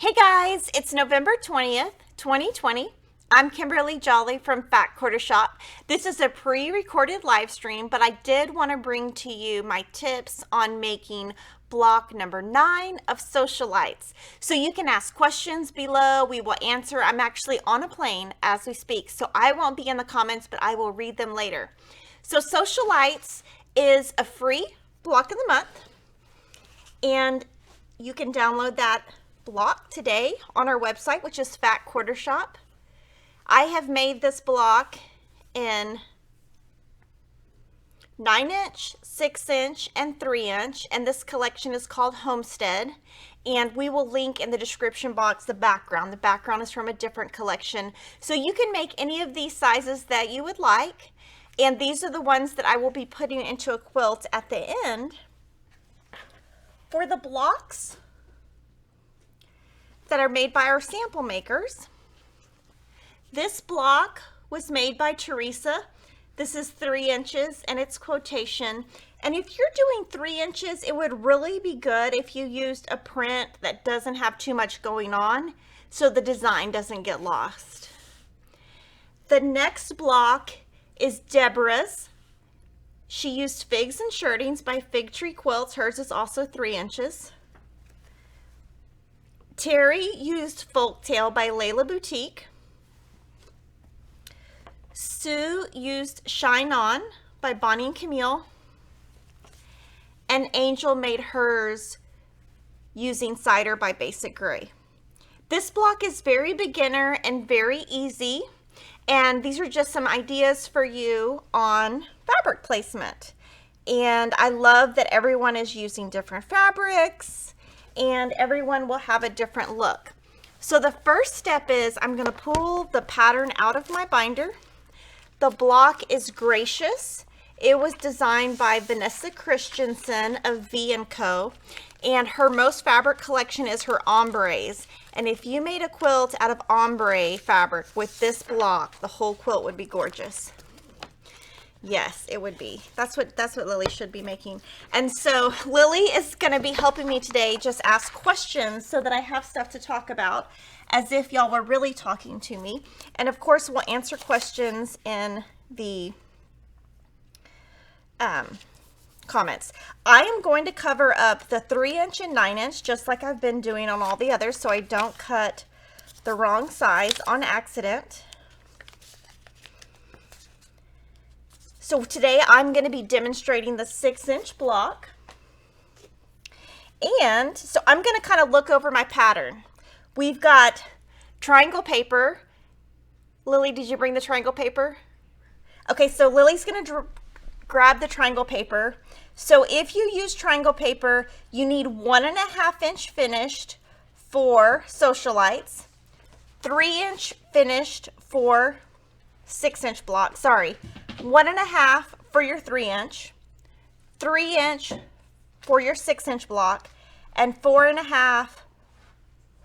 Hey guys, it's November 20th, 2020. I'm Kimberly Jolly from Fat Quarter Shop. This is a pre-recorded live stream, but I did want to bring to you my tips on making block number 9 of Sewcialites. So you can ask questions below. We will answer. I'm actually on a plane as we speak, so I won't be in the comments, but I will read them later. So Sewcialites is a free block of the month, and you can download that block today on our website, which is Fat Quarter Shop. I have made this block in 9-inch, 6-inch, and 3-inch, and this collection is called Homestead, and we will link in the description box the background. The background is from a different collection, so you can make any of these sizes that you would like, and these are the ones that I will be putting into a quilt at the end. For the blocks that are made by our sample makers, this block was made by Teresa. This is 3 inches and it's quotation. And if you're doing 3 inches, it would really be good if you used a print that doesn't have too much going on so the design doesn't get lost. The next block is Deborah's. She used Figs and Shirtings by Fig Tree Quilts. Hers is also 3 inches. Terry used Folktale by Layla Boutique. Sue used Shine On by Bonnie and Camille. And Angel made hers using Cider by Basic Gray. This block is very beginner and very easy. And these are just some ideas for you on fabric placement. And I love that everyone is using different fabrics and everyone will have a different look. So the first step is I'm going to pull the pattern out of my binder. The block is Gracious. It was designed by Vanessa Christenson of V & Co. And her most fabric collection is her ombres. And if you made a quilt out of ombre fabric with this block, the whole quilt would be gorgeous. Yes, it would be. That's what Lily should be making. And so Lily is going to be helping me today just ask questions so that I have stuff to talk about as if y'all were really talking to me. And of course, we'll answer questions in the comments. I am going to cover up the 3-inch and 9-inch just like I've been doing on all the others so I don't cut the wrong size on accident. So today I'm going to be demonstrating the 6-inch block. And so I'm going to kind of look over my pattern. We've got triangle paper. Lily, did you bring the triangle paper? Okay, so Lily's going to grab the triangle paper. So if you use triangle paper, you need 1.5-inch finished for Sewcialites, 3-inch finished for 6-inch block. Sorry. 1.5 for your 3-inch, 3-inch for your 6-inch block, and 4.5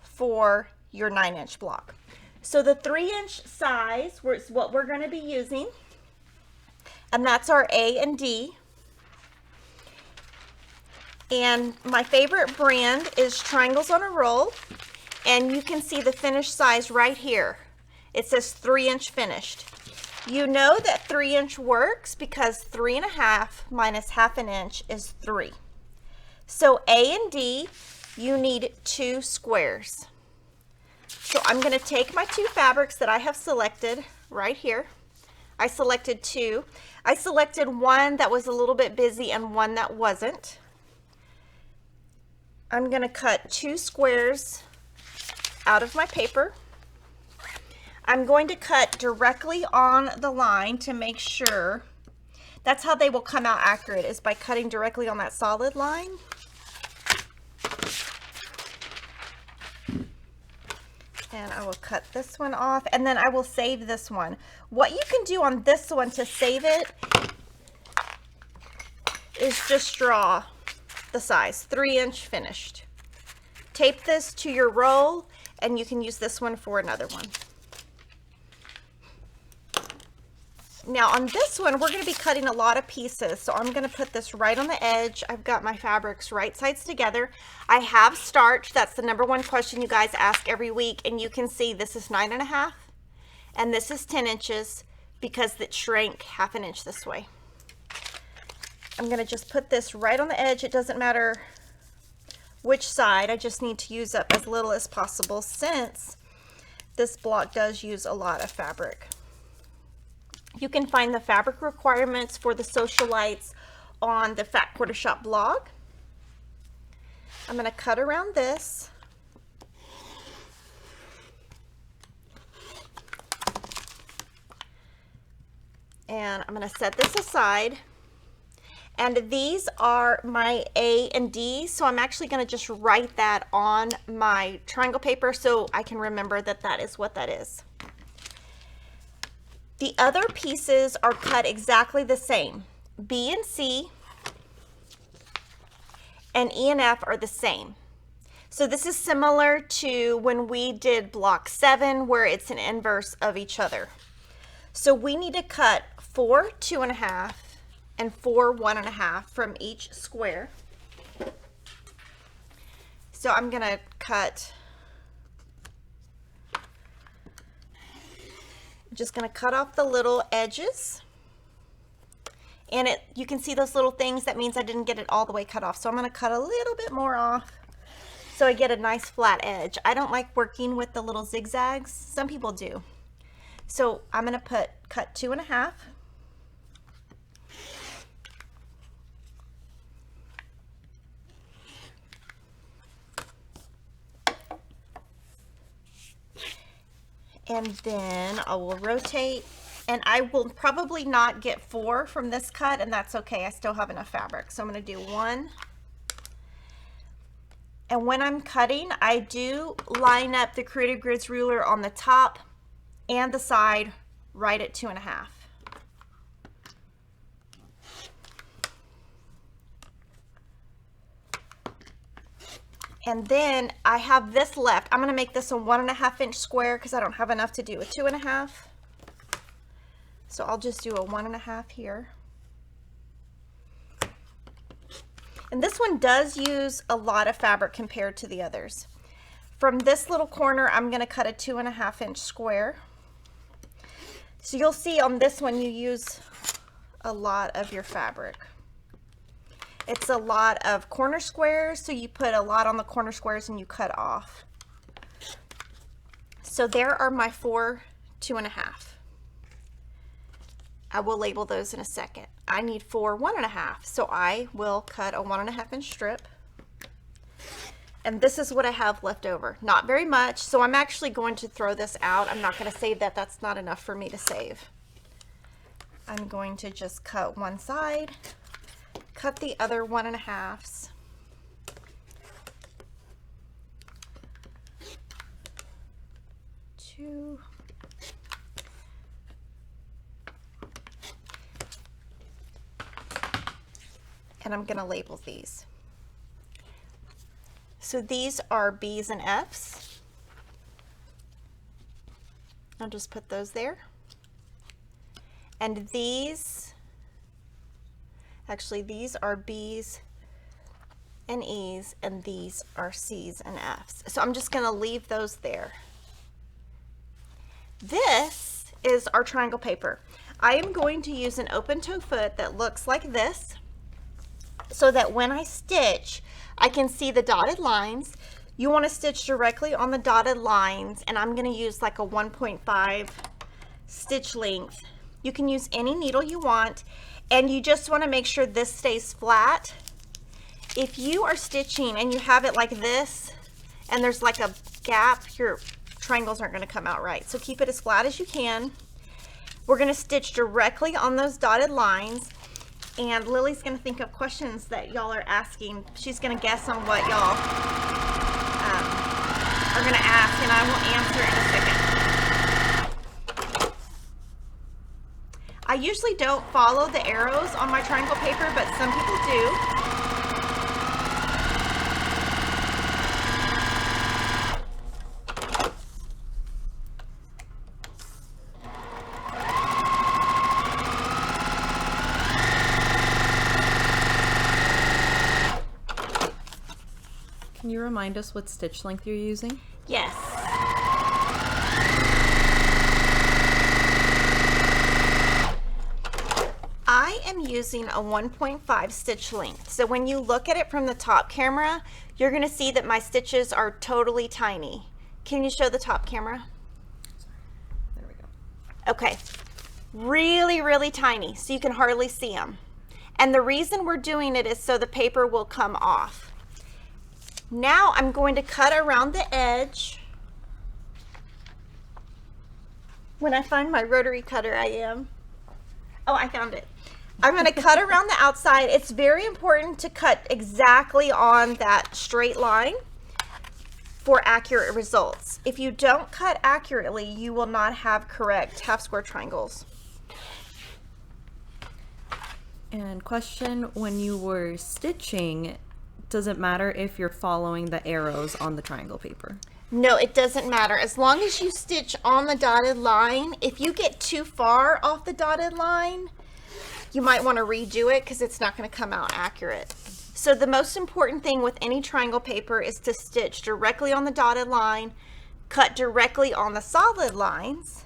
for your 9-inch block. So the 3-inch size is what we're going to be using, and that's our A and D. And my favorite brand is Triangles on a Roll, and you can see the finished size right here. It says 3-inch finished. You know that 3-inch works because 3.5 minus 1/2 inch is 3. So A and D, you need 2 squares. So I'm going to take my 2 fabrics that I have selected right here. I selected 2. I selected one that was a little bit busy and one that wasn't. I'm going to cut 2 squares out of my paper. I'm going to cut directly on the line to make sure. That's how they will come out accurate, is by cutting directly on that solid line. And I will cut this one off, and then I will save this one. What you can do on this one to save it is just draw the size, 3-inch finished. Tape this to your roll, and you can use this one for another one. Now on this one, we're going to be cutting a lot of pieces. So I'm going to put this right on the edge. I've got my fabrics right sides together. I have starch. That's the #1 question you guys ask every week. And you can see this is 9.5 and this is 10 inches because it shrank 1/2 inch this way. I'm going to just put this right on the edge. It doesn't matter which side. I just need to use up as little as possible since this block does use a lot of fabric. You can find the fabric requirements for the Sewcialites on the Fat Quarter Shop blog. I'm going to cut around this. And I'm going to set this aside. And these are my A and D, so I'm actually going to just write that on my triangle paper so I can remember that that is what that is. The other pieces are cut exactly the same. B and C and E and F are the same. So this is similar to when we did block 7 where it's an inverse of each other. So we need to cut 4 2.5 and 4 1.5 from each square. So I'm going to cut, just going to cut off the little edges, and you can see those little things. That means I didn't get it all the way cut off, so I'm going to cut a little bit more off so I get a nice flat edge. I don't like working with the little zigzags. Some people do. So I'm going to cut 2.5. And then I will rotate, and I will probably not get 4 from this cut, and that's okay. I still have enough fabric. So I'm going to do 1. And when I'm cutting, I do line up the Creative Grids ruler on the top and the side right at 2.5. And then I have this left. I'm going to make this a 1.5 inch square because I don't have enough to do a 2.5. So I'll just do a 1.5 here. And this one does use a lot of fabric compared to the others. From this little corner, I'm going to cut a 2.5 inch square. So you'll see on this one, you use a lot of your fabric. It's a lot of corner squares, so you put a lot on the corner squares and you cut off. So there are my 4 2.5. I will label those in a second. I need 4 1.5, so I will cut a 1.5 inch strip. And this is what I have left over. Not very much, so I'm actually going to throw this out. I'm not going to save that. That's not enough for me to save. I'm going to just cut one side. Cut the other 1.5s. Two. And I'm going to label these. So these are B's and F's. I'll just put those there. And these, actually these are B's and E's, and these are C's and F's. So I'm just going to leave those there. This is our triangle paper. I am going to use an open toe foot that looks like this, so that when I stitch, I can see the dotted lines. You want to stitch directly on the dotted lines, and I'm going to use like a 1.5 stitch length. You can use any needle you want, and you just want to make sure this stays flat. If you are stitching and you have it like this, and there's like a gap, your triangles aren't going to come out right. So keep it as flat as you can. We're going to stitch directly on those dotted lines. And Lily's going to think of questions that y'all are asking. She's going to guess on what y'all are going to ask, and I will answer in a second. I usually don't follow the arrows on my triangle paper, but some people do. you remind us what stitch length you're using? Yes. I am using a 1.5 stitch length. So when you look at it from the top camera, you're going to see that my stitches are totally tiny. Can you show the top camera? There we go. Okay. Really, really tiny, so you can hardly see them. And the reason we're doing it is so the paper will come off. Now I'm going to cut around the edge. When I find my rotary cutter, I am. Oh, I found it. I'm going to cut around the outside. It's very important to cut exactly on that straight line for accurate results. If you don't cut accurately, you will not have correct half square triangles. And question, when you were stitching, does it matter if you're following the arrows on the triangle paper? No, it doesn't matter. As long as you stitch on the dotted line, if you get too far off the dotted line, you might want to redo it because it's not going to come out accurate. So the most important thing with any triangle paper is to stitch directly on the dotted line, cut directly on the solid lines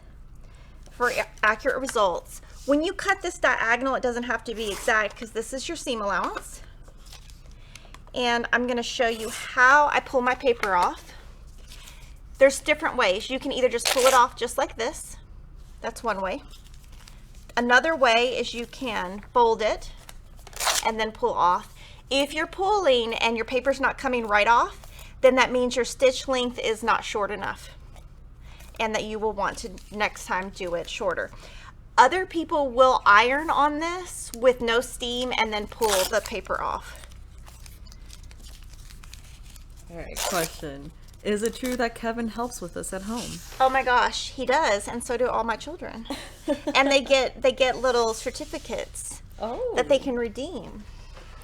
for accurate results. When you cut this diagonal, it doesn't have to be exact because this is your seam allowance. And I'm going to show you how I pull my paper off. There's different ways. You can either just pull it off just like this. That's one way. Another way is you can fold it and then pull off. If you're pulling and your paper's not coming right off, then that means your stitch length is not short enough and that you will want to next time do it shorter. Other people will iron on this with no steam and then pull the paper off. All right, question. Is it true that Kevin helps with this at home? Oh my gosh, he does, and so do all my children. And they get little certificates that they can redeem.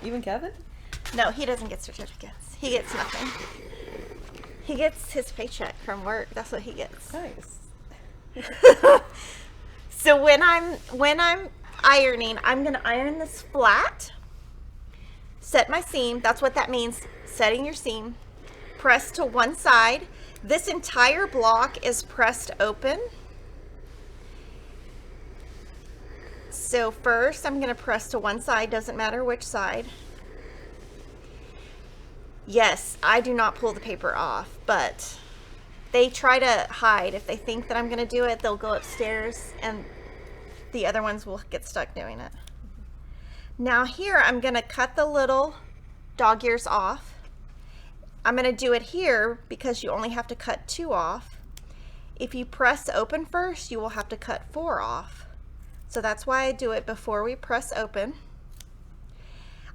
Even Kevin? No, he doesn't get certificates. He gets nothing. He gets his paycheck from work. That's what he gets. Nice. So when I'm ironing, I'm going to iron this flat. Set my seam. That's what that means. Setting your seam. Press to one side. This entire block is pressed open. So first I'm going to press to one side, doesn't matter which side. Yes, I do not pull the paper off, but they try to hide. If they think that I'm going to do it, they'll go upstairs and the other ones will get stuck doing it. Now here I'm going to cut the little dog ears off. I'm going to do it here because you only have to cut 2 off. If you press open first, you will have to cut 4 off. So that's why I do it before we press open.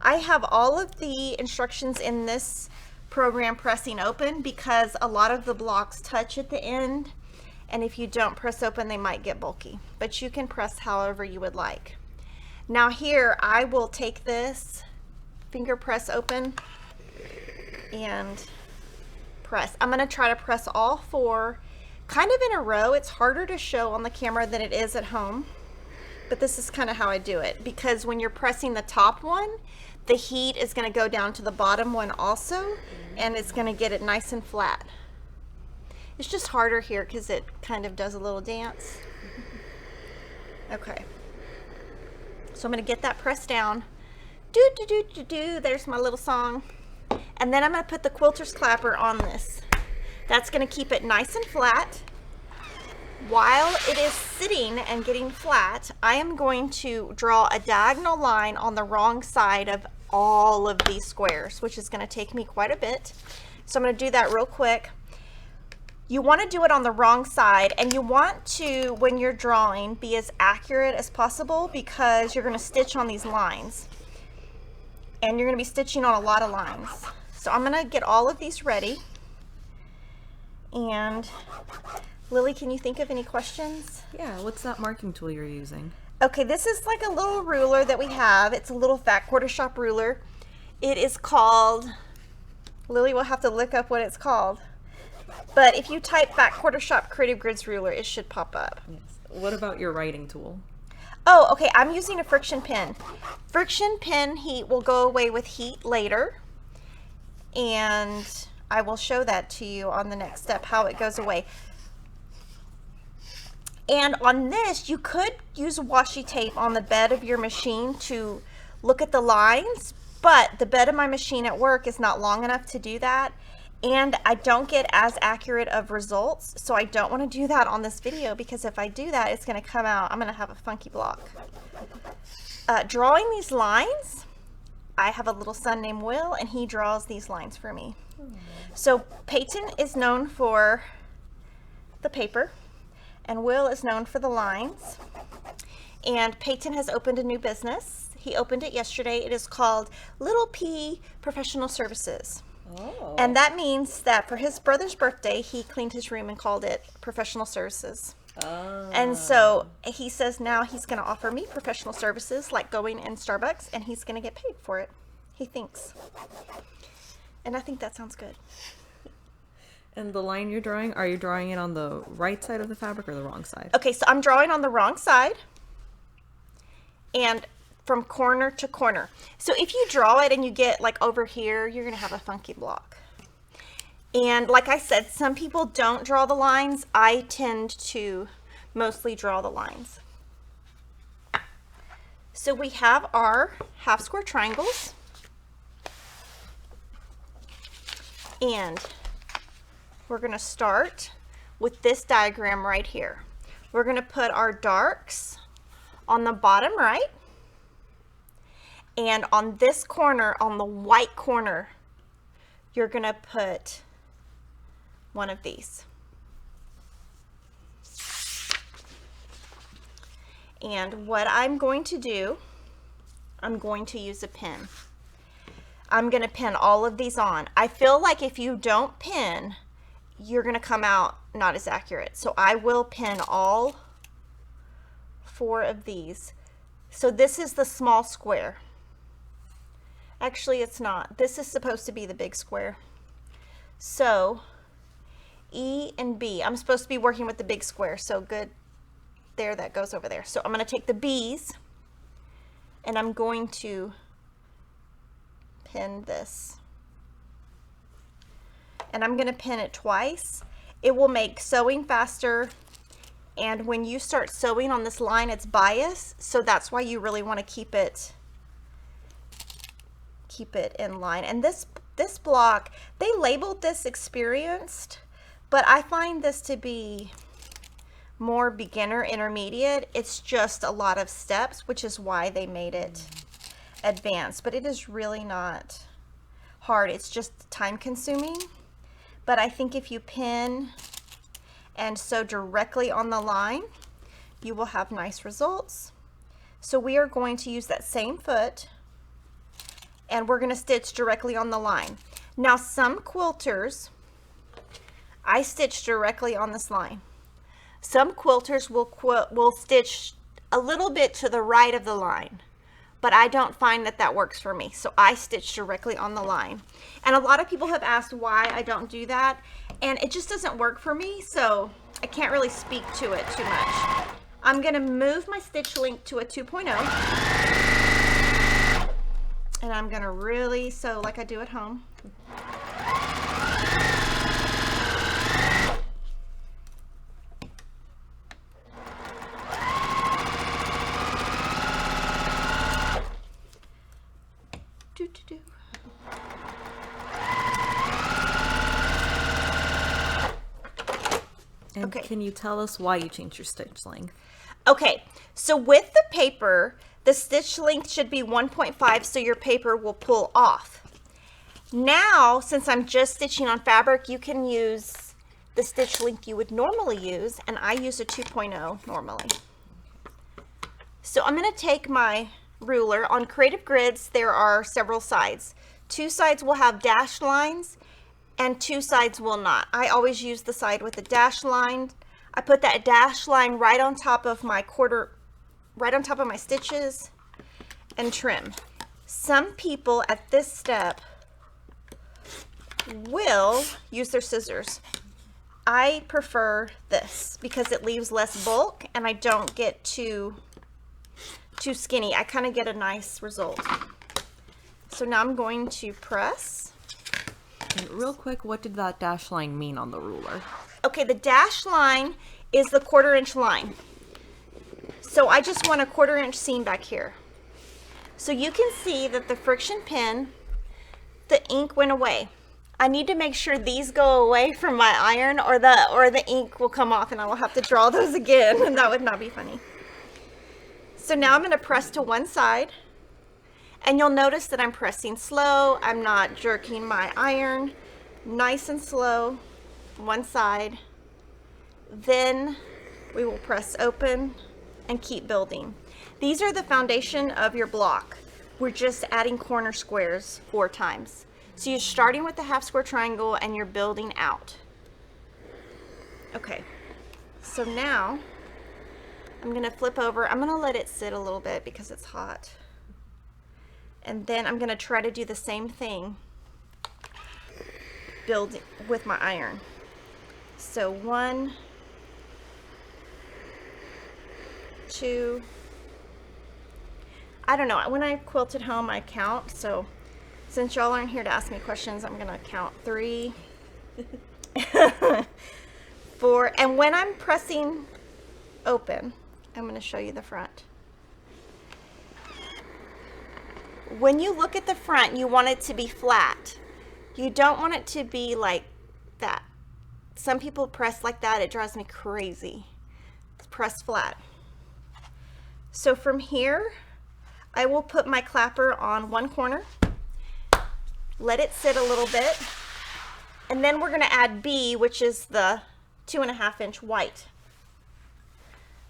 I have all of the instructions in this program pressing open because a lot of the blocks touch at the end, and if you don't press open, they might get bulky. But you can press however you would like. Now here, I will take this, finger press open, and press. I'm going to try to press all 4 kind of in a row. It's harder to show on the camera than it is at home, but this is kind of how I do it, because when you're pressing the top one, the heat is going to go down to the bottom one also, and it's going to get it nice and flat. It's just harder here because it kind of does a little dance. Okay, so I'm going to get that pressed down. Do do do do do. There's my little song. And then I'm going to put the quilter's clapper on this. That's going to keep it nice and flat. While it is sitting and getting flat, I am going to draw a diagonal line on the wrong side of all of these squares, which is going to take me quite a bit. So I'm going to do that real quick. You want to do it on the wrong side, and you want to, when you're drawing, be as accurate as possible because you're going to stitch on these lines. And you're going to be stitching on a lot of lines. So I'm going to get all of these ready. And Lily, can you think of any questions? Yeah, what's that marking tool you're using? Okay, this is like a little ruler that we have. It's a little fat quarter shop ruler. It is called, Lily will have to look up what it's called. But if you type fat quarter shop creative grids ruler, it should pop up. Yes. What about your writing tool? Oh, okay, I'm using a friction pen. Friction pen heat will go away with heat later. And I will show that to you on the next step, how it goes away. And on this, you could use washi tape on the bed of your machine to look at the lines, but the bed of my machine at work is not long enough to do that, and I don't get as accurate of results, so I don't want to do that on this video, because if I do that, it's going to come out, I'm going to have a funky block. Drawing these lines, I have a little son named Will, and he draws these lines for me. So Peyton is known for the paper, and Will is known for the lines. And Peyton has opened a new business. He opened it yesterday. It is called Little P Professional Services. Oh. And that means that for his brother's birthday, he cleaned his room and called it Professional Services. Oh. And so he says now he's going to offer me professional services, like going in Starbucks, and he's going to get paid for it, he thinks. And I think that sounds good. And the line you're drawing, are you drawing it on the right side of the fabric or the wrong side? Okay, so I'm drawing on the wrong side and from corner to corner. So if you draw it and you get like over here, you're gonna have a funky block. And like I said, some people don't draw the lines. I tend to mostly draw the lines. So we have our half square triangles. And we're going to start with this diagram right here. We're going to put our darks on the bottom right, and on this corner, on the white corner, you're going to put one of these. And what I'm going to do, I'm going to use a pin. I'm going to pin all of these on. I feel like if you don't pin, you're going to come out not as accurate. So I will pin all 4 of these. So this is the small square. Actually, it's not. This is supposed to be the big square. So E and B, I'm supposed to be working with the big square. So good. There, that goes over there. So I'm going to take the B's and I'm going to pin this. And I'm going to pin it twice. It will make sewing faster, and when you start sewing on this line, it's biased, so that's why you really want to keep it in line. And this block, they labeled this experienced, but I find this to be more beginner intermediate. It's just a lot of steps, which is why they made it advanced, but it is really not hard. It's just time consuming. But I think if you pin and sew directly on the line, you will have nice results. So we are going to use that same foot and we're going to stitch directly on the line. Now some quilters, I stitch directly on this line. Some quilters will stitch a little bit to the right of the line, but I don't find that works for me. So I stitch directly on the line. And a lot of people have asked why I don't do that, and it just doesn't work for me, so I can't really speak to it too much. I'm gonna move my stitch length to a 2.0, and I'm gonna really sew like I do at home. And okay, can you tell us why you changed your stitch length? Okay, so with the paper, the stitch length should be 1.5 so your paper will pull off. Now, since I'm just stitching on fabric, you can use the stitch length you would normally use, and I use a 2.0 normally. So I'm going to take my ruler. On Creative Grids, there are several sides. 2 sides will have dashed lines, and 2 sides will not. I always use the side with the dashed line. I put that dashed line right on top of my stitches and trim. Some people at this step will use their scissors. I prefer this because it leaves less bulk and I don't get too skinny. I kind of get a nice result. So now I'm going to press And real quick, what did that dash line mean on the ruler? Okay, the dash line is the 1/4 inch line. So I just want a 1/4 inch seam back here. So you can see that the friction pin, the ink went away. I need to make sure these go away from my iron or the ink will come off and I will have to draw those again, and that would not be funny. So now I'm going to press to one side, and you'll notice that I'm pressing slow. I'm not jerking my iron. Nice and slow, one side. Then we will press open and keep building. These are the foundation of your block. We're just adding corner squares 4 times. So you're starting with the half square triangle and you're building out. Okay, so now I'm gonna flip over. I'm gonna let it sit a little bit because it's hot. And then I'm gonna try to do the same thing, build with my iron. So 1, 2, I don't know, when I quilt at home I count, so since y'all aren't here to ask me questions, I'm gonna count 3, 4, and when I'm pressing open, I'm gonna show you the front. When you look at the front, you want it to be flat. You don't want it to be like that. Some people press like that, it drives me crazy. Press flat. So from here, I will put my clapper on one corner, let it sit a little bit, and then we're gonna add B, which is the 2.5 inch white.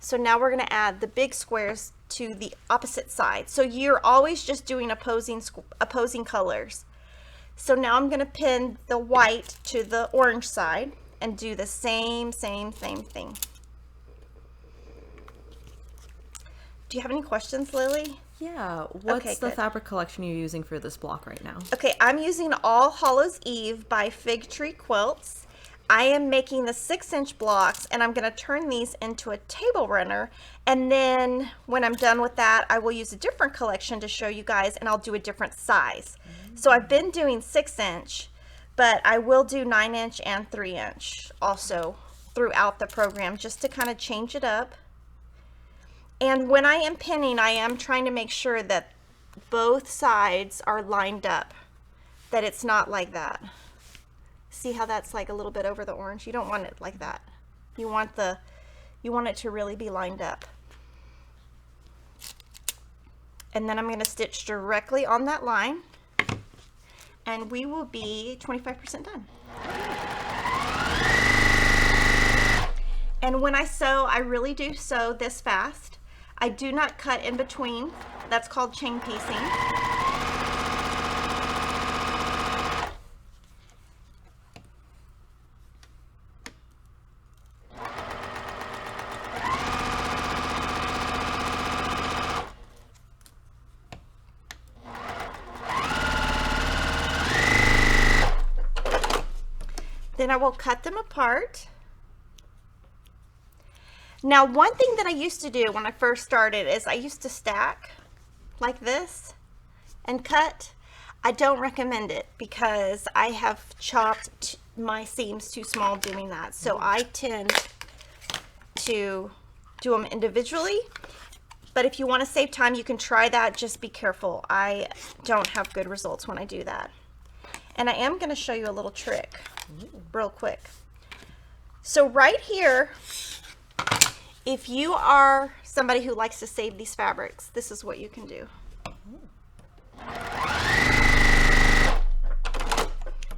So now we're gonna add the big squares to the opposite side. So you're always just doing opposing colors. So now I'm gonna pin the white to the orange side and do the same thing. Do you have any questions, Lily? Yeah, what's Okay, the good. fabric collection you're using for this block right now? Okay, I'm using All Hallows Eve by Fig Tree Quilts. I am making the 6-inch blocks, and I'm going to turn these into a table runner, and then when I'm done with that, I will use a different collection to show you guys, and I'll do a different size. So I've been doing 6-inch, but I will do 9-inch and 3-inch also throughout the program, just to kind of change it up. And when I am pinning, I am trying to make sure that both sides are lined up, that it's not like that. See how that's like a little bit over the orange? You don't want it like that. You want it to really be lined up. And then I'm going to stitch directly on that line, and we will be 25% done. And when I sew, I really do sew this fast. I do not cut in between. That's called chain piecing. Then I will cut them apart. Now, one thing that I used to do when I first started is I used to stack like this and cut. I don't recommend it because I have chopped my seams too small doing that. So I tend to do them individually. But if you want to save time, you can try that. Just be careful. I don't have good results when I do that. And I am going to show you a little trick real quick. So right here, if you are somebody who likes to save these fabrics, this is what you can do.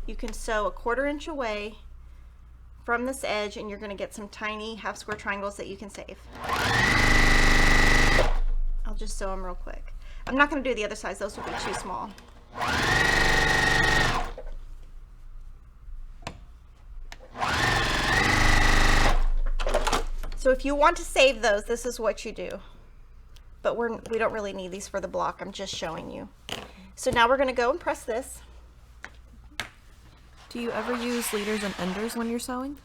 You can sew 1/4 inch away from this edge, and you're going to get some tiny half square triangles that you can save. I'll just sew them real quick. I'm not going to do the other sides, those will be too small. So if you want to save those, this is what you do. But we don't really need these for the block. I'm just showing you. So now we're going to go and press this. Do you ever use leaders and enders when you're sewing?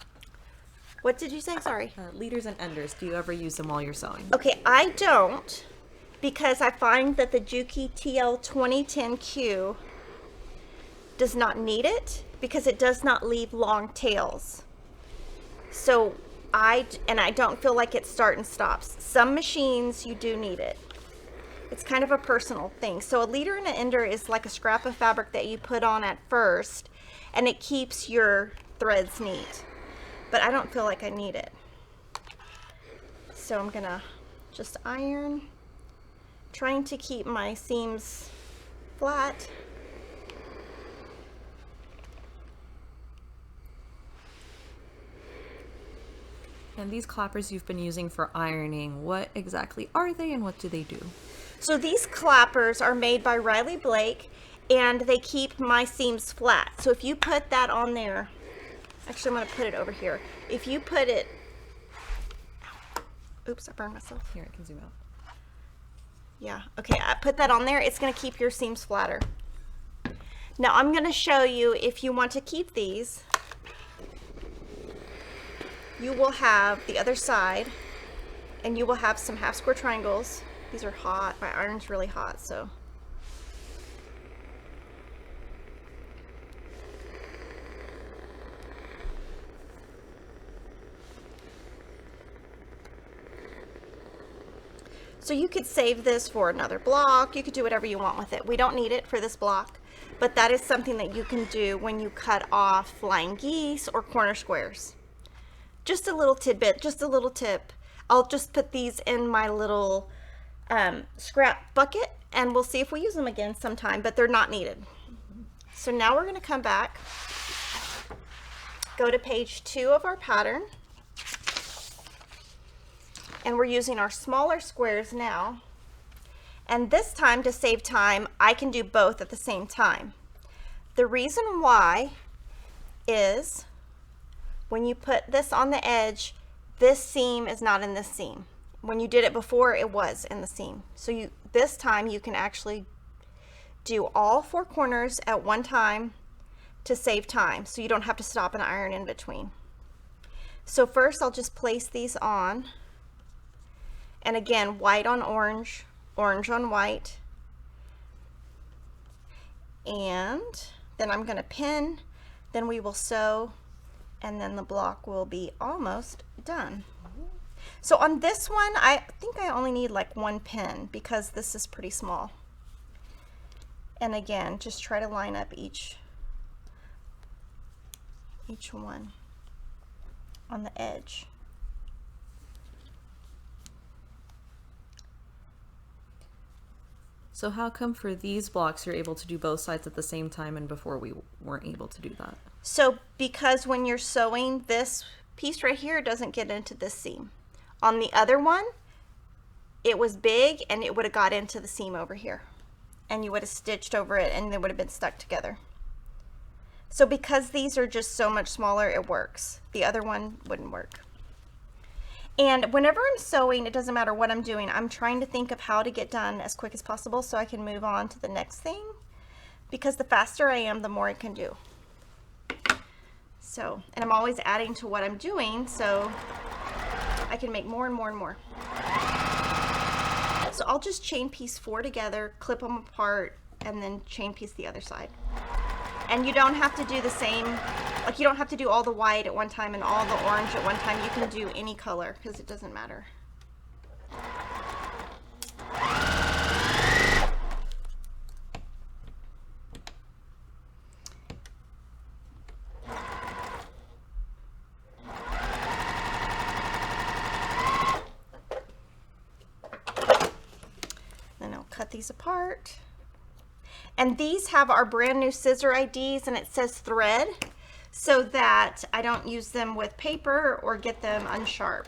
What did you say? Sorry. Leaders and enders, do you ever use them while you're sewing? Okay, I don't, because I find that the Juki TL 2010Q does not need it, because it does not leave long tails. So I don't feel like it start and stops. Some machines you do need it. It's kind of a personal thing. So a leader and an ender is like a scrap of fabric that you put on at first, and it keeps your threads neat. But I don't feel like I need it. So I'm gonna just iron, trying to keep my seams flat. And these clappers you've been using for ironing, what exactly are they and what do they do? So these clappers are made by Riley Blake, and they keep my seams flat. So if you put that on there, actually I'm going to put it over here. If you put it, oops, I burned myself. Here, I can zoom out. Yeah, okay, I put that on there. It's going to keep your seams flatter. Now I'm going to show you, if you want to keep these, you will have the other side, and you will have some half square triangles. These are hot. My iron's really hot, so. So you could save this for another block. You could do whatever you want with it. We don't need it for this block, but that is something that you can do when you cut off flying geese or corner squares. Just a little tidbit, just a little tip. I'll just put these in my little scrap bucket, and we'll see if we use them again sometime, but they're not needed. So now we're going to come back, go to page 2 of our pattern, and we're using our smaller squares now. And this time, to save time, I can do both at the same time. The reason why is when you put this on the edge, this seam is not in this seam. When you did it before, it was in the seam. So this time you can actually do all 4 corners at one time to save time, so you don't have to stop and iron in between. So first I'll just place these on, and again, white on orange, orange on white, and then I'm going to pin, then we will sew, and then the block will be almost done. So on this one, I think I only need like 1 pin because this is pretty small. And again, just try to line up each one on the edge. So how come for these blocks you're able to do both sides at the same time, and before we weren't able to do that? So because when you're sewing, this piece right here doesn't get into this seam. On the other one, it was big and it would have got into the seam over here, and you would have stitched over it and they would have been stuck together. So because these are just so much smaller, it works. The other one wouldn't work. And whenever I'm sewing, it doesn't matter what I'm doing, I'm trying to think of how to get done as quick as possible so I can move on to the next thing, because the faster I am, the more I can do. So, and I'm always adding to what I'm doing, so I can make more and more and more. So I'll just chain piece 4 together, clip them apart, and then chain piece the other side. And you don't have to do the same, like you don't have to do all the white at one time and all the orange at one time. You can do any color because it doesn't matter. Then I'll cut these apart. And these have our brand new scissor IDs, and it says thread, so that I don't use them with paper or get them unsharp.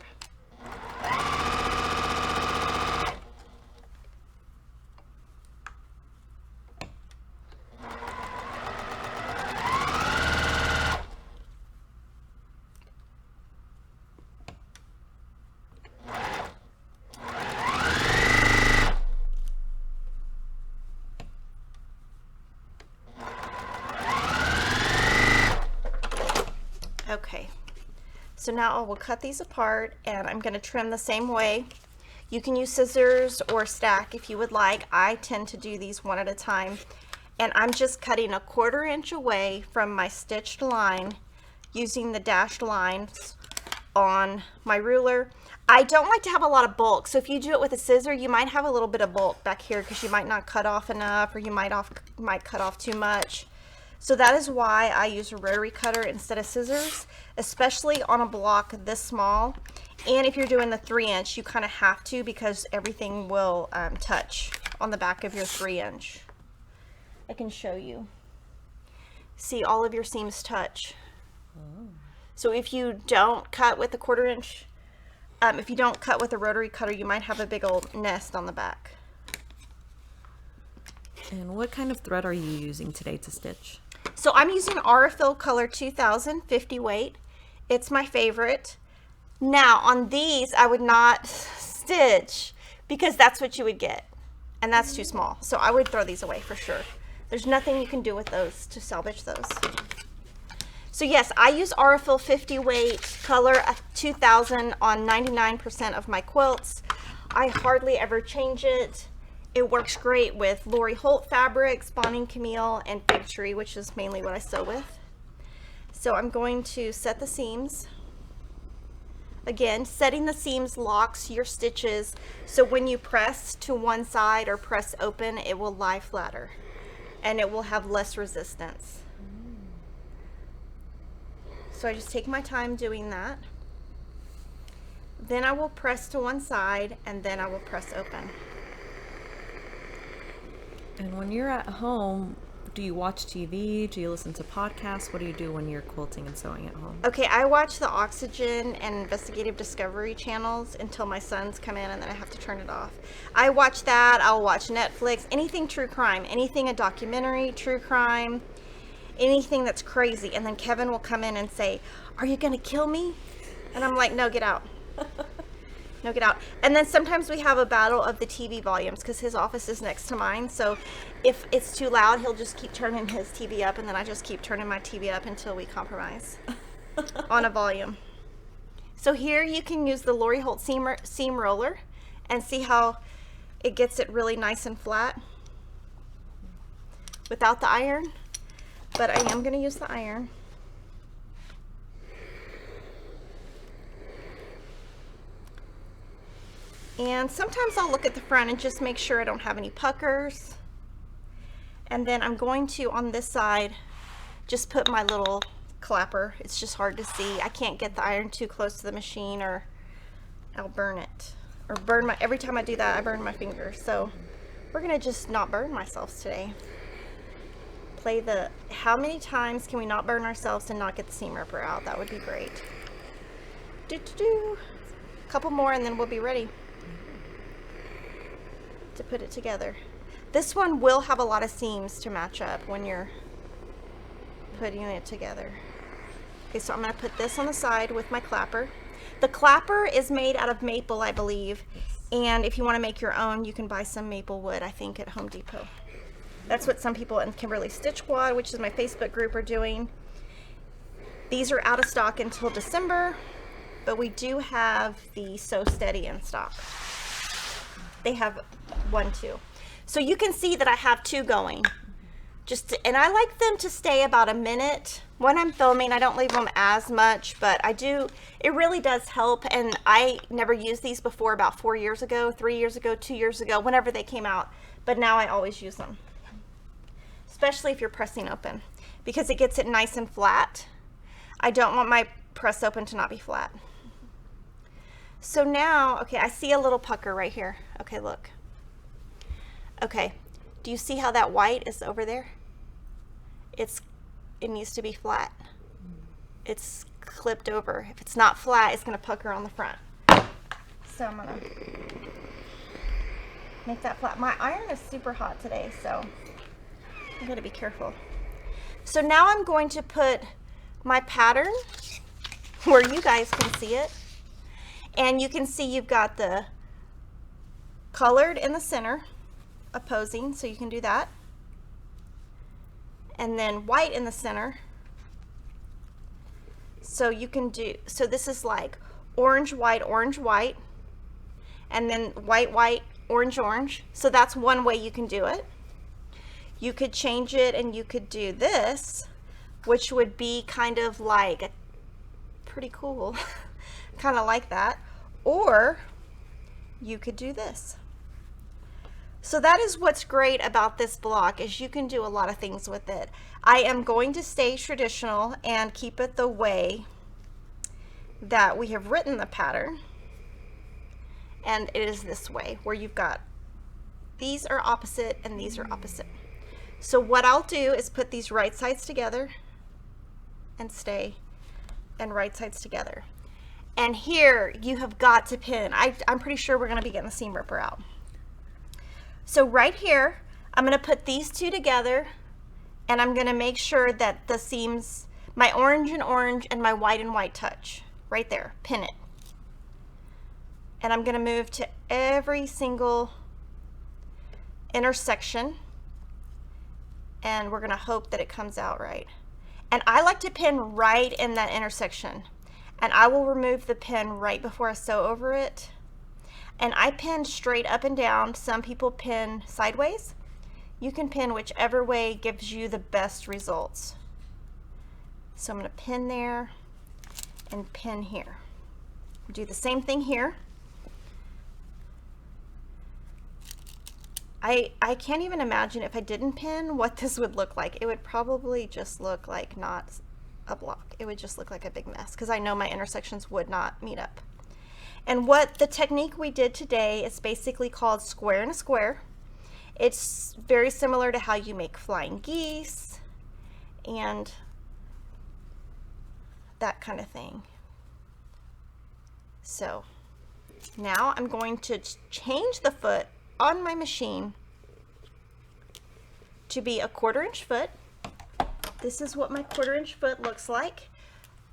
Okay, so now I will cut these apart, and I'm going to trim the same way. You can use scissors or stack if you would like. I tend to do these one at a time, and I'm just cutting a 1/4 inch away from my stitched line using the dashed lines on my ruler. I don't like to have a lot of bulk, so if you do it with a scissor, you might have a little bit of bulk back here because you might not cut off enough, or you might cut off too much. So that is why I use a rotary cutter instead of scissors, especially on a block this small. And if you're doing the 3-inch, you kind of have to, because everything will touch on the back of your 3-inch. I can show you. See, all of your seams touch. So if you don't cut with a 1/4 inch, if you don't cut with a rotary cutter, you might have a big old nest on the back. And what kind of thread are you using today to stitch? So I'm using Aurifil Color 2000 50 weight. It's my favorite. Now on these, I would not stitch because that's what you would get, and that's too small. So I would throw these away for sure. There's nothing you can do with those to salvage those. So yes, I use Aurifil 50 weight color 2000 on 99% of my quilts. I hardly ever change it. It works great with Lori Holt fabrics, Bonnie Camille, and Fig Tree, which is mainly what I sew with. So I'm going to set the seams. Again, setting the seams locks your stitches, so when you press to one side or press open, it will lie flatter and it will have less resistance. So I just take my time doing that. Then I will press to one side and then I will press open. And when you're at home, do you watch TV? Do you listen to podcasts? What do you do when you're quilting and sewing at home? Okay, I watch the Oxygen and Investigative Discovery channels until my sons come in, and then I have to turn it off. I watch that. I'll watch Netflix, anything true crime, anything a documentary, true crime, anything that's crazy. And then Kevin will come in and say, "Are you gonna kill me?" And I'm like, "No, get out." No, get out. And then sometimes we have a battle of the TV volumes because his office is next to mine. So if it's too loud, he'll just keep turning his TV up, and then I just keep turning my TV up until we compromise on a volume. So here you can use the Lori Holt seam roller and see how it gets it really nice and flat without the iron. But I am going to use the iron. And sometimes I'll look at the front and just make sure I don't have any puckers. And then I'm going to, on this side, just put my little clapper. It's just hard to see. I can't get the iron too close to the machine or I'll burn it. Or burn my, every time I do that, I burn my fingers. So we're gonna just not burn ourselves today. Play the, how many times can we not burn ourselves and not get the seam ripper out? That would be great. A couple more and then we'll be ready to put it together. This one will have a lot of seams to match up when you're putting it together. Okay, so I'm going to put this on the side with my clapper. The clapper is made out of maple, I believe, and if you want to make your own, you can buy some maple wood, I think, at Home Depot. That's what some people in Kimberly Stitch Squad, which is my Facebook group, are doing. These are out of stock until December, but we do have the Sew Steady in stock. They have one too. So you can see that I have two going. And I like them to stay about a minute. When I'm filming, I don't leave them as much, but I do, it really does help. And I never used these before, about 4 years ago, 3 years ago, 2 years ago, whenever they came out. But now I always use them, especially if you're pressing open, because it gets it nice and flat. I don't want my press open to not be flat. So now, okay, I see a little pucker right here. Okay, look. Okay, do you see how that white is over there? It needs to be flat. It's clipped over. If it's not flat, it's gonna pucker on the front. So I'm gonna make that flat. My iron is super hot today, so I gotta be careful. So now I'm going to put my pattern where you guys can see it. And you can see you've got the colored in the center, opposing, so you can do that. And then white in the center. So you can do, so this is like orange, white, and then white, white, orange, orange. So that's one way you can do it. You could change it and you could do this, which would be kind of like pretty cool, kind of like that. Or you could do this. So that is what's great about this block, is you can do a lot of things with it. I am going to stay traditional and keep it the way that we have written the pattern. And it is this way, where you've got, these are opposite and these are opposite. So what I'll do is put these right sides together and stay, and right sides together. And here you have got to pin. I'm pretty sure we're going to be getting the seam ripper out. So right here, I'm going to put these two together, and I'm going to make sure that the seams, my orange and orange and my white and white touch. Right there, pin it. And I'm going to move to every single intersection, and we're going to hope that it comes out right. And I like to pin right in that intersection, and I will remove the pin right before I sew over it. And I pin straight up and down. Some people pin sideways. You can pin whichever way gives you the best results. So I'm going to pin there and pin here. Do the same thing here. I can't even imagine if I didn't pin what this would look like. It would probably just look like not a block. It would just look like a big mess, because I know my intersections would not meet up. And what the technique we did today is basically called square in a square. It's very similar to how you make flying geese and that kind of thing. So now I'm going to change the foot on my machine to be a 1/4 inch foot. This is what my 1/4 inch foot looks like.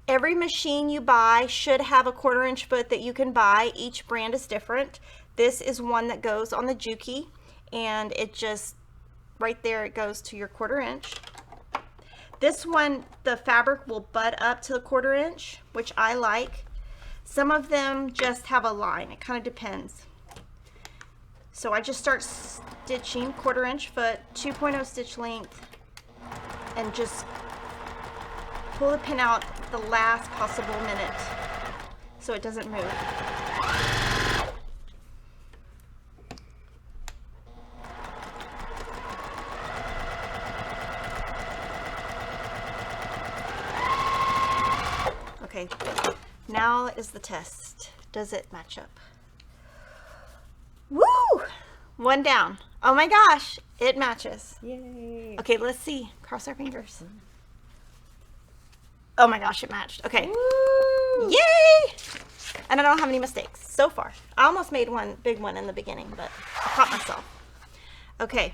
Every machine you buy should have a 1/4 inch foot that you can buy. Each brand is different. This is one that goes on the Juki, and it just, right there, it goes to your 1/4 inch. This one, the fabric will butt up to the 1/4 inch, which I like. Some of them just have a line. It kind of depends. So I just start stitching 1/4 inch foot, 2.0 stitch length, and just pull the pin out the last possible minute so it doesn't move. Okay, now is the test. Does it match up? Woo! One down. Oh my gosh, it matches. Yay. Okay, let's see. Cross our fingers. Oh my gosh, it matched. Okay. Woo! Yay! And I don't have any mistakes so far. I almost made one big one in the beginning, but I caught myself. Okay.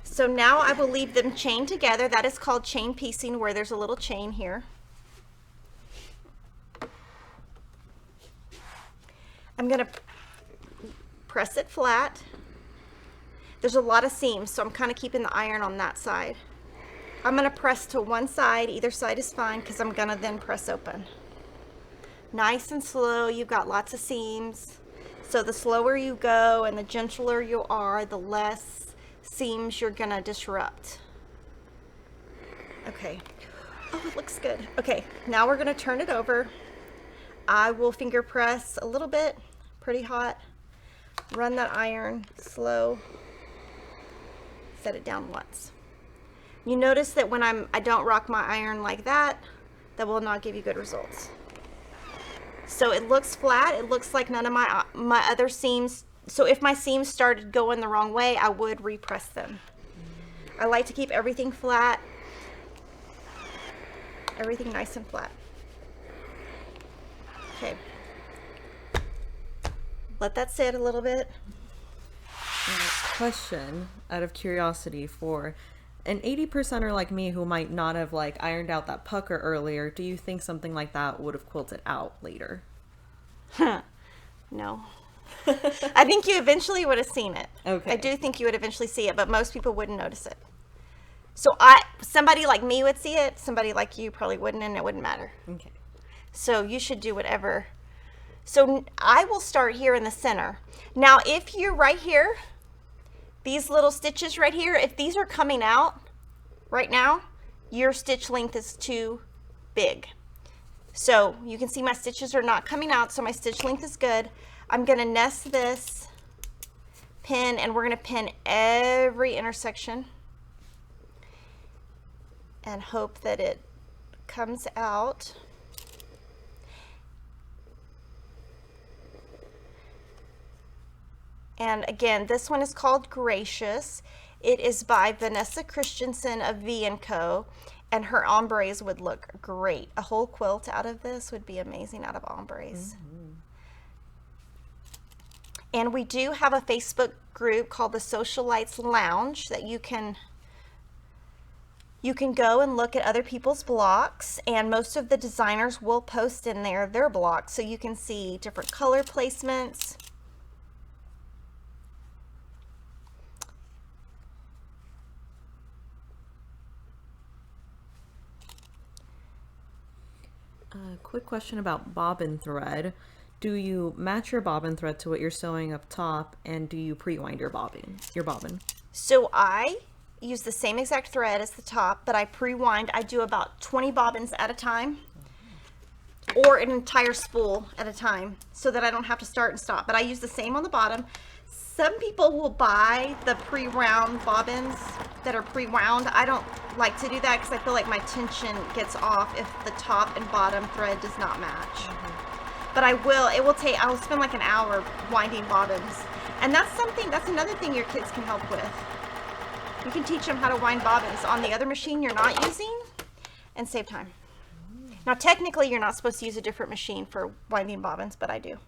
So now I will leave them chained together. That is called chain piecing, where there's a little chain here. I'm going to press it flat. There's a lot of seams, so I'm kind of keeping the iron on that side. I'm going to press to one side. Either side is fine, because I'm going to then press open. Nice and slow. You've got lots of seams. So the slower you go and the gentler you are, the less seams you're going to disrupt. Okay. Oh, it looks good. Okay, now we're going to turn it over. I will finger press a little bit, pretty hot. Run that iron slow. Set it down once. You notice that when I don't rock my iron like that, that will not give you good results. So it looks flat. It looks like none of my other seams. So if my seams started going the wrong way, I would repress them. I like to keep everything flat. Everything nice and flat. Okay. Let that sit a little bit. Question, out of curiosity, for an 80%er like me who might not have like ironed out that pucker earlier, do you think something like that would have quilted out later? No. I think you eventually would have seen it. Okay. I do think you would eventually see it, but most people wouldn't notice it. So somebody like me would see it, somebody like you probably wouldn't, and it wouldn't matter. Okay. So you should do whatever. So I will start here in the center. Now, if you're right here, These little stitches right here, if these are coming out right now, your stitch length is too big. So you can see my stitches are not coming out, so my stitch length is good. I'm gonna nest this, pin, and we're gonna pin every intersection and hope that it comes out. And again, this one is called Gracious. It is by Vanessa Christenson of V&Co, and her ombres would look great. A whole quilt out of this would be amazing out of ombres. And we do have a Facebook group called the Sewcialites Lounge that you can go and look at other people's blocks, and most of the designers will post in there their blocks, so you can see different color placements. Quick question about bobbin thread. Do you match your bobbin thread to what you're sewing up top, and do you pre-wind your bobbin? So I use the same exact thread as the top, but I pre-wind. I do about 20 bobbins at a time, or an entire spool at a time, so that I don't have to start and stop. But I use the same on the bottom. Some people will buy the pre-wound bobbins that are pre-wound. I don't like to do that because I feel like my tension gets off if the top and bottom thread does not match. But I'll spend like an hour winding bobbins. And that's another thing your kids can help with. You can teach them how to wind bobbins on the other machine you're not using and save time. Now technically you're not supposed to use a different machine for winding bobbins, but I do.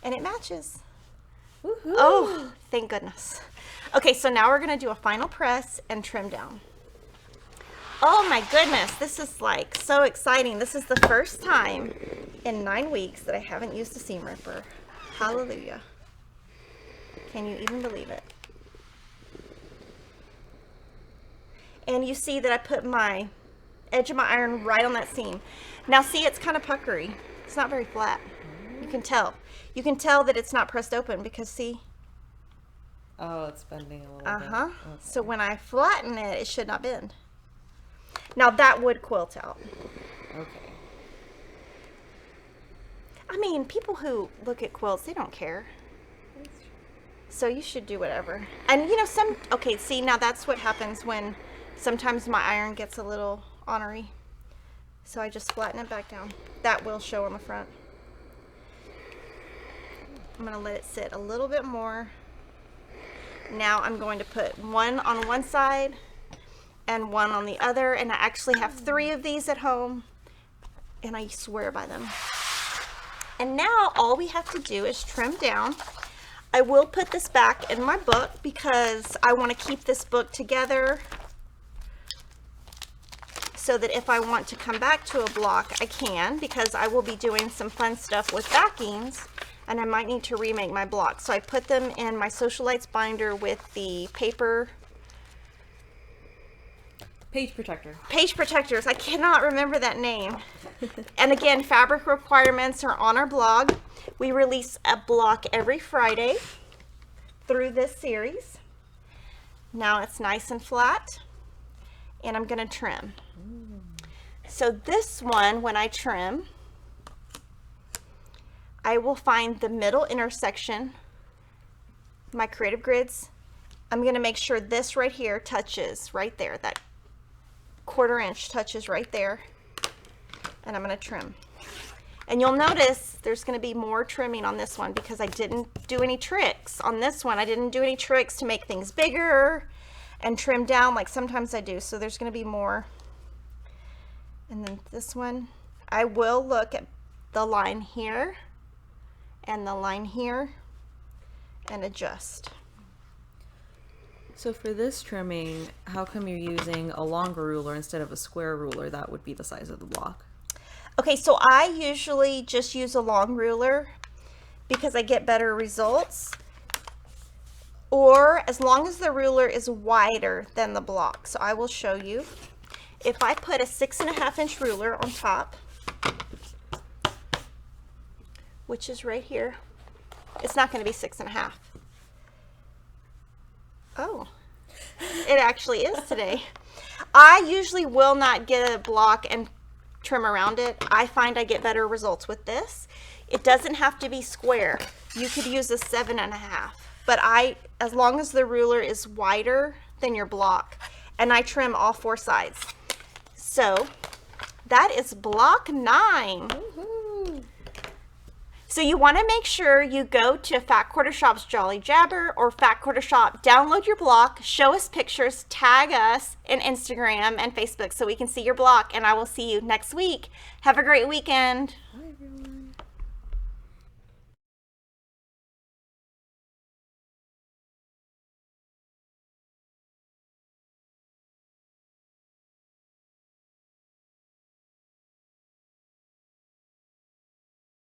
And it matches. Woohoo. Oh, thank goodness. Okay, so now we're gonna do a final press and trim down. Oh my goodness, this is like so exciting. This is the first time in 9 weeks that I haven't used a seam ripper. Hallelujah. Can you even believe it? And you see that I put my edge of my iron right on that seam. Now see, it's kind of puckery. It's not very flat. You can tell. You can tell that it's not pressed open because see? Oh, it's bending a little bit. Okay. So when I flatten it, it should not bend. Now that would quilt out. Okay. I mean, people who look at quilts, they don't care. So you should do whatever. And you know, okay, see, now that's what happens when sometimes my iron gets a little ornery. So I just flatten it back down. That will show on the front. I'm going to let it sit a little bit more. Now I'm going to put one on one side and one on the other, and I actually have 3 of these at home, and I swear by them. And now all we have to do is trim down. I will put this back in my book because I want to keep this book together so that if I want to come back to a block, I can, because I will be doing some fun stuff with backings, and I might need to remake my block. So I put them in my Sewcialites binder with the paper. Page protector. Page protectors. I cannot remember that name. And again, fabric requirements are on our blog. We release a block every Friday through this series. Now it's nice and flat, and I'm going to trim. So this one, when I trim, I will find the middle intersection, my creative grids. I'm going to make sure this right here touches right there. That 1/4 inch touches right there. And I'm going to trim. And you'll notice there's going to be more trimming on this one because I didn't do any tricks. On this one, I didn't do any tricks to make things bigger and trim down like sometimes I do. So there's going to be more. And then this one, I will look at the line here and the line here and adjust. So for this trimming, how come you're using a longer ruler instead of a square ruler? That would be the size of the block. Okay, so I usually just use a long ruler because I get better results, or as long as the ruler is wider than the block. So I will show you. If I put a 6.5 inch ruler on top, which is right here, it's not going to be 6.5. Oh, It actually is today. I usually will not get a block and trim around it. I find I get better results with this. It doesn't have to be square. You could use a 7.5, but as long as the ruler is wider than your block, and I trim all 4 sides. So that is block 9. Woohoo. So you want to make sure you go to Fat Quarter Shop's Jolly Jabber or Fat Quarter Shop, download your block, show us pictures, tag us in Instagram and Facebook so we can see your block, and I will see you next week. Have a great weekend.